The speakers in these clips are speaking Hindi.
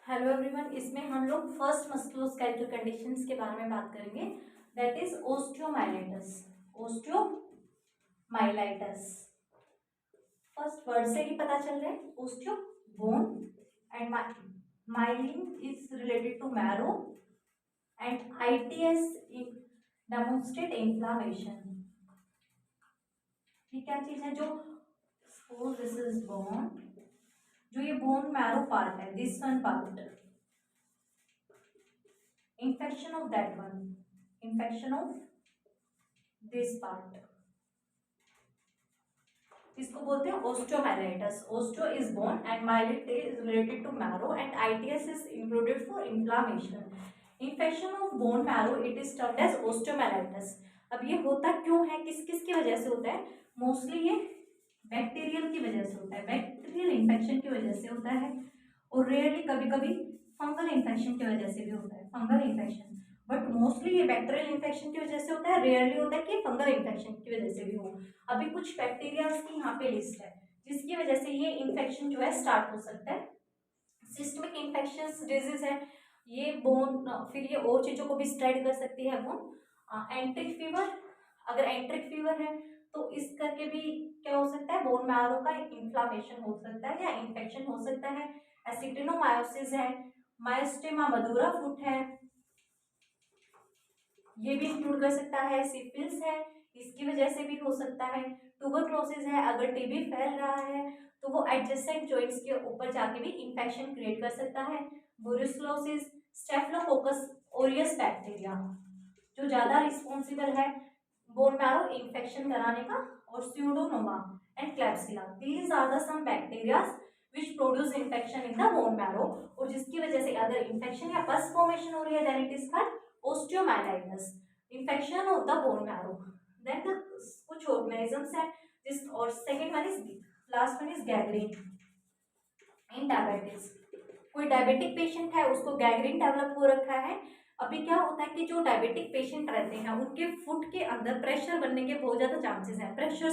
हेलो एवरीवन, इसमें हम लोग फर्स्ट मस्कुलोस्केलेटल कंडीशंस के बारे में बात करेंगे। That is osteomyelitis. Osteomyelitis first word से ही पता चल रहा है। Osteo bone and myelin is related to marrow and itis demonstrate inflammation. ये क्या चीज है? जो सपोज दिस इज बोन, जो ये बोन मैरो पार्ट है, this one part, infection of that one, infection of this part, इसको बोलते हैं osteomyelitis. Osteo is bone and myelit is related to marrow and itis is included for inflammation. Infection of bone marrow it is termed as osteomyelitis. अब ये होता क्यों है, किस किस की वजह से होता है? मोस्टली ये बैक्टीरियल की वजह से होता है, बैक्टीरियल इन्फेक्शन की वजह से होता है, और रेयरली कभी कभी फंगल इन्फेक्शन की वजह से भी होता है, फंगल इन्फेक्शन। बट मोस्टली ये बैक्टीरियल इन्फेक्शन की वजह से होता है, रेयरली होता है कि फंगल इन्फेक्शन की वजह से भी हो। अभी कुछ बैक्टीरिया की यहाँ पे लिस्ट है जिसकी वजह से ये इन्फेक्शन जो है स्टार्ट हो सकता है। सिस्टमिक इन्फेक्शंस डिजीज है ये, बोन फिर ये और चीजों को भी स्प्रेड कर सकती है बोन। एंट्रिक फीवर, अगर एंट्रिक फीवर है तो इस करके भी क्या हो सकता है, बोन मैरो का इन्फ्लामेशन हो सकता है या इन्फेक्शन हो सकता है। एसिटिनोमायोसिस है, मायोस्टिमा मधुरा फुट है, ये भी इंक्लूड कर सकता है। सिफिलिस है, इसकी वजह से भी हो सकता है। ट्यूबरक्लोसिस है, अगर टीबी फैल रहा है तो वो एडजेसेंट जॉइंट्स के ऊपर जाके भी इंफेक्शन क्रिएट कर सकता है। ब्रुसेलोसिस, स्टेफिलोकोकस ओरियस बैक्टीरिया जो ज्यादा रिस्पॉन्सिबल है बोन मैरो इन्फेक्शन कराने का, और Pseudomonas and Klebsiella, these are the some bacterias which produce infection in the bone marrow, और जिसकी वजह से अगर इन्फेक्शन या पस फॉर्मेशन हो रही है then it is called osteomyelitis, infection of the bone marrow. Then the कुछ organisms है जिस, और second one is, last one is gangrene in diabetes। कोई डायबिटिक पेशेंट है उसको गैंग्रीन डेवलप हो रखा है। अभी क्या होता है कि जो डायबिटिक पेशेंट रहते हैं उनके फुट के अंदर प्रेशर बनने के बहुत ज्यादा चांसेस हैं, प्रेशर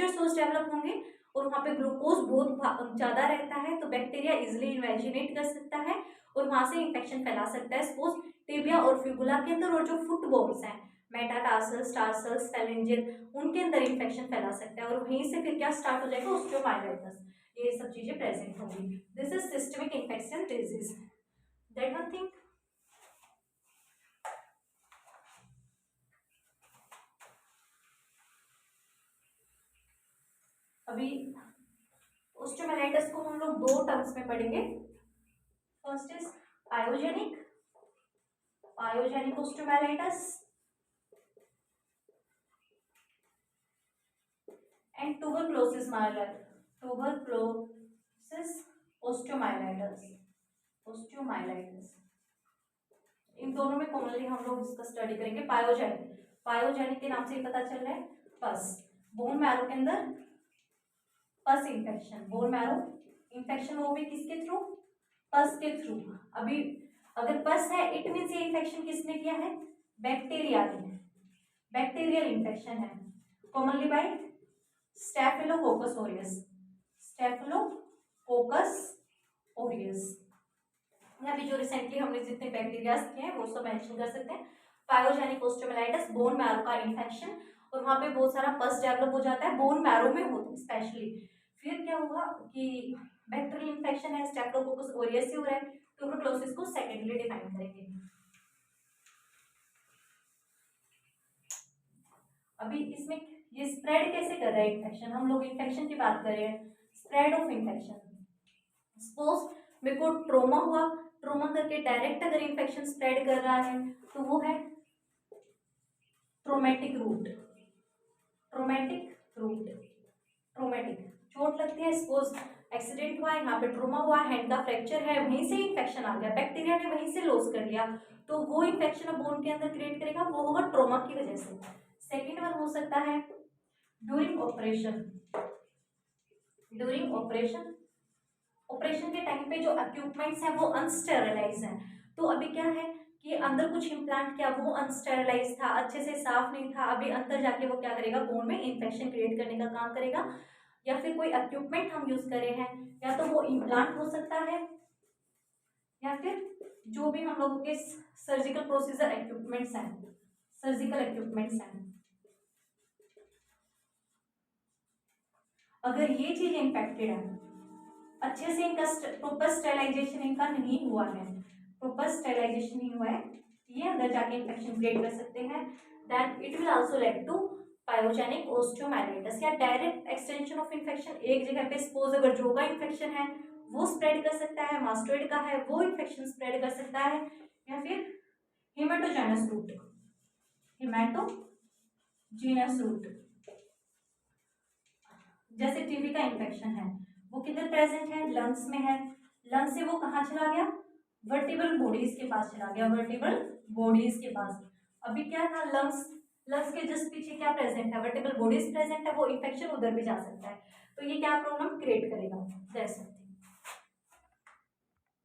सोर्स डेवलप होंगे और वहाँ पे ग्लूकोज बहुत ज्यादा रहता है तो बैक्टीरिया इजिली इन्वेजिनेट कर सकता है और वहां से इन्फेक्शन फैला सकता है। सपोज टिबिया और फिबुला के अंदर, और जो फुट बोन्स हैं मेटाटार्सल्स, टार्सल्स, फेलेंजियल, उनके अंदर इन्फेक्शन फैला सकता है और वहीं से फिर क्या स्टार्ट हो जाएगा, ओस्टियोमाइलाइटिस, ये सब चीजें प्रेजेंट होंगी। This is systemic infection disease. That one thing. अभी ओस्टियोमाइलाइटिस को हम लोग दो टर्म्स में पढ़ेंगे। First is pyogenic osteomyelitis and tuberculosis osteomyelitis. इन दोनों में कॉमनली हम लोग इसका स्टडी करेंगे। पायोजेनिक के नाम से ही पता चल रहा है, पस, बोन मैरो के अंदर पस इन्फेक्शन, बोन मैरो इन्फेक्शन वो भी किसके थ्रू, पस के थ्रू। अभी अगर पस है इट मीन्स ये इन्फेक्शन किसने किया है, बैक्टीरिया ने, बैक्टीरियल इन्फेक्शन है, कॉमनली बाय स्टेफिलोकोकस ओरियस। अभी जो रिसेंटली हमने जितने बैक्टीरियाज किए हैं वो सब मेंशन कर सकते हैं। पायोजेनिक ओस्टियोमाइलाइटिस, बोन मैरो का इन्फेक्शन, और वहां पे बहुत सारा पस डेवलप हो जाता है, बोन मैरो में होता है स्पेशली। फिर क्या हुआ कि बैक्टीरियल इन्फेक्शन है, स्टेफिलोकोकस ओरियस से हो रहा है। ट्यूबरक्लोसिस को सेकेंडली डिफाइन करेंगे। अभी इसमें ये स्प्रेड कैसे कर रहा है इन्फेक्शन, हम लोग इन्फेक्शन की बात कर रहे हैं, स्प्रेड ऑफ इन्फेक्शन। सपोज मेरे को ट्रोमा हुआ, ट्रोमा करके डायरेक्ट अगर इन्फेक्शन स्प्रेड कर रहा है तो वो है ट्रोमेटिक रूट। चोट लगती है, सपोज एक्सीडेंट हुआ है, यहाँ पे ट्रोमा हुआ, हैंड का फ्रैक्चर है, वहीं से इन्फेक्शन आ गया, बैक्टीरिया ने वहीं से लॉस कर लिया, तो वो इन्फेक्शन अब बोन के अंदर क्रिएट करेगा, वो होगा ट्रोमा की वजह से। सेकेंड वन हो सकता है ड्यूरिंग ऑपरेशन के टाइम पे जो इक्विपमेंट्स हैं वो अनस्टेरिलाइज हैं। तो अभी क्या है कि अंदर कुछ इम्प्लांट किया, वो अनस्टेरिलाइज था, अच्छे से साफ नहीं था, अभी अंदर जाके वो क्या करेगा, बोन में इन्फेक्शन क्रिएट करने का काम करेगा। या फिर कोई इक्विपमेंट हम यूज करे हैं, या तो वो इम्प्लांट हो सकता है, या फिर जो भी हम लोगों के सर्जिकल प्रोसीजर इक्विपमेंट्स हैं, सर्जिकल इक्विपमेंट्स हैं, अगर ये चीज इन्फेक्टेड है, अच्छे से इनका प्रॉपर स्टेरिलाइजेशन इनका नहीं हुआ है, प्रॉपर स्टेरिलाइजेशन नहीं हुआ है, ये अंदर जाके इन्फेक्शन क्रिएट कर सकते हैं, then it will also lead to pyogenic osteomyelitis, या डायरेक्ट एक्सटेंशन ऑफ इन्फेक्शन। एक जगह पे सपोज अगर जो का इन्फेक्शन है वो स्प्रेड कर सकता है, मास्टोइड का है वो इन्फेक्शन स्प्रेड कर सकता है, या फिर हेमाटोजेनस रूट, हेमाटोजेनस रूट, जैसे टीबी का इन्फेक्शन है वो किधर प्रेजेंट है, लंग्स में है, लंग्स से वो कहाँ चला गया, वर्टिबल बॉडीज के पास चला गया, वर्टिबल बॉडीज के पास। अभी क्या था, लंग्स, लंग्स के जस्ट पीछे क्या प्रेजेंट है, वर्टिबल बॉडीज प्रेजेंट है, वो इन्फेक्शन उधर भी जा सकता है, तो ये क्या प्रॉब्लम क्रिएट करेगा, जैसे